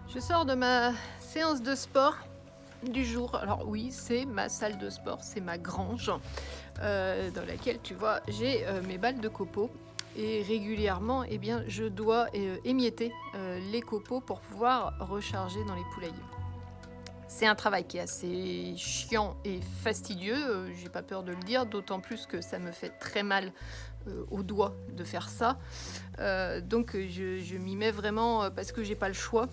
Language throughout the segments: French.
Je sors de ma séance de sport du jour. Alors oui, c'est ma salle de sport, c'est ma grange dans laquelle, tu vois, j'ai mes balles de copeaux. Et régulièrement, eh bien, je dois émietter les copeaux pour pouvoir recharger dans les poulaillers. C'est un travail qui est assez chiant et fastidieux, j'ai pas peur de le dire, d'autant plus que ça me fait très mal aux doigts de faire ça. Donc je m'y mets vraiment parce que j'ai pas le choix.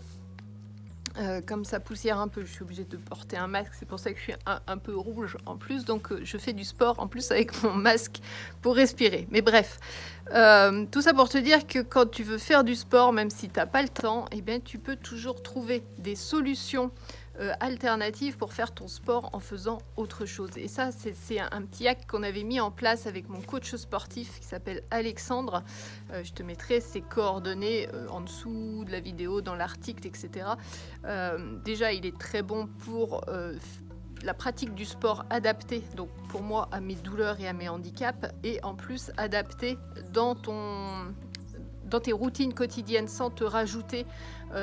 Comme ça poussière un peu, je suis obligée de porter un masque, c'est pour ça que je suis un peu rouge en plus, donc je fais du sport en plus avec mon masque pour respirer. Mais bref, tout ça pour te dire que quand tu veux faire du sport, même si tu n'as pas le temps, eh bien, tu peux toujours trouver des solutions alternatives pour faire ton sport en faisant autre chose. Et ça, c'est un petit hack qu'on avait mis en place avec mon coach sportif qui s'appelle Alexandre. Je te mettrai ses coordonnées en dessous de la vidéo, dans l'article, etc. Déjà, il est très bon pour la pratique du sport adapté, donc pour moi, à mes douleurs et à mes handicaps, et en plus adapté dans tes routines quotidiennes sans te rajouter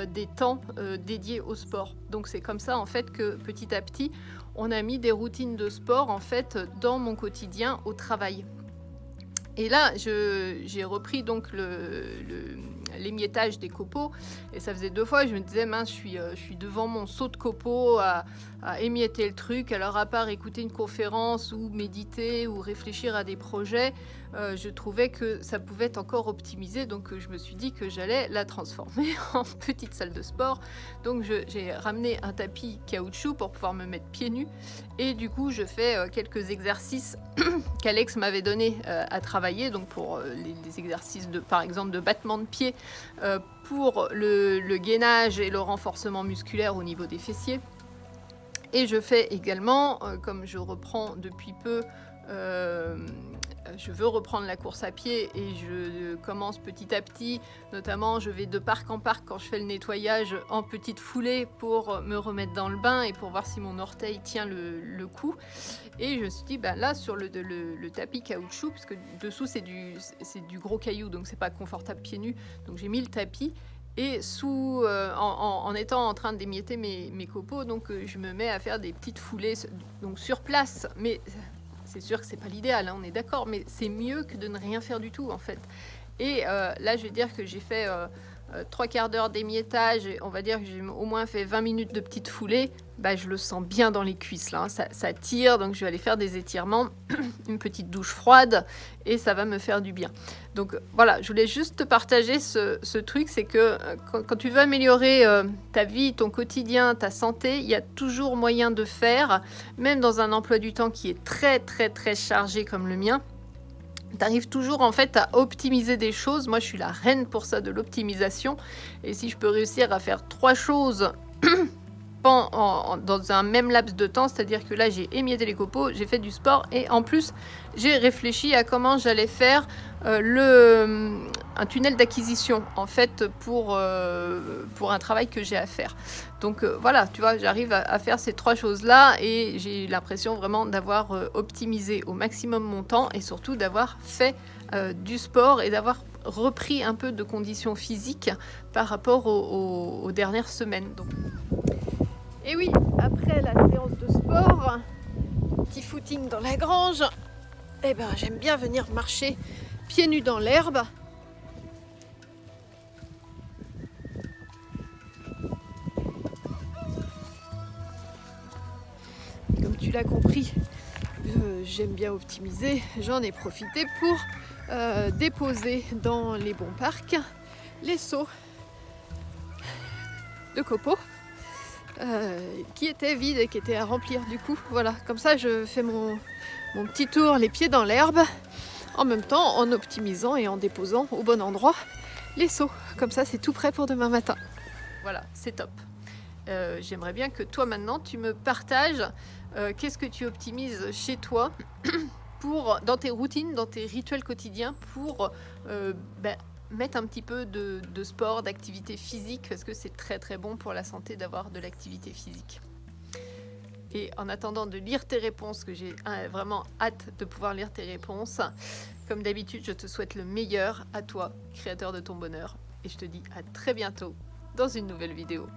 des temps dédiés au sport. Donc c'est comme ça en fait que petit à petit on a mis des routines de sport en fait dans mon quotidien au travail. Et là j'ai repris donc l'émiettage des copeaux et ça faisait 2 fois, je me disais mince, je suis devant mon seau de copeaux à émietter le truc, alors à part écouter une conférence ou méditer ou réfléchir à des projets, je trouvais que ça pouvait être encore optimisé, donc je me suis dit que j'allais la transformer en petite salle de sport. Donc j'ai ramené un tapis caoutchouc pour pouvoir me mettre pieds nus et du coup je fais quelques exercices qu'Alex m'avait donné à travailler, donc pour les exercices par exemple de battement de pied, pour le gainage et le renforcement musculaire au niveau des fessiers. Et je fais également, comme je reprends depuis peu, je veux reprendre la course à pied et je commence petit à petit, notamment je vais de parc en parc quand je fais le nettoyage en petite foulée pour me remettre dans le bain et pour voir si mon orteil tient le coup. Et je me suis dit, ben là sur le tapis caoutchouc, parce que dessous c'est du gros caillou, donc c'est pas confortable pieds nus, donc j'ai mis le tapis. Et en étant en train d'émietter mes copeaux, donc je me mets à faire des petites foulées donc sur place. Mais c'est sûr que c'est pas l'idéal, hein, on est d'accord, mais c'est mieux que de ne rien faire du tout en fait. Et là, je vais dire que j'ai fait 3/4 d'heure d'émiettage, et on va dire que j'ai au moins fait 20 minutes de petites foulées. Bah, je le sens bien dans les cuisses là, hein. Ça tire, donc je vais aller faire des étirements, une petite douche froide et ça va me faire du bien. Donc voilà, je voulais juste te partager ce truc, c'est que quand tu veux améliorer ta vie, ton quotidien, ta santé, il y a toujours moyen de faire, même dans un emploi du temps qui est très très très chargé comme le mien. Tu arrives toujours en fait à optimiser des choses. Moi je suis la reine pour ça, de l'optimisation, et si je peux réussir à faire 3 choses dans un même laps de temps, c'est-à-dire que là j'ai émietté les copeaux, j'ai fait du sport et en plus j'ai réfléchi à comment j'allais faire un tunnel d'acquisition en fait pour un travail que j'ai à faire. Donc voilà, tu vois, j'arrive à faire ces 3 choses là et j'ai l'impression vraiment d'avoir optimisé au maximum mon temps et surtout d'avoir fait du sport et d'avoir repris un peu de conditions physiques par rapport aux dernières semaines. Donc. Et oui, après la séance de sport, petit footing dans la grange, eh ben, j'aime bien venir marcher pieds nus dans l'herbe. Comme tu l'as compris, j'aime bien optimiser. J'en ai profité pour déposer dans les bons parcs les seaux de copeaux. Qui était vide et qui était à remplir du coup. Voilà, comme ça je fais mon petit tour les pieds dans l'herbe en même temps en optimisant et en déposant au bon endroit les seaux. Comme ça c'est tout prêt pour demain matin. Voilà, c'est top. J'aimerais bien que toi maintenant tu me partages qu'est-ce que tu optimises chez toi dans tes routines, dans tes rituels quotidiens pour mettre un petit peu de sport, d'activité physique, parce que c'est très très bon pour la santé d'avoir de l'activité physique. Et en attendant de lire tes réponses, que j'ai vraiment hâte de pouvoir lire tes réponses, comme d'habitude, je te souhaite le meilleur à toi, créateur de ton bonheur. Et je te dis à très bientôt dans une nouvelle vidéo.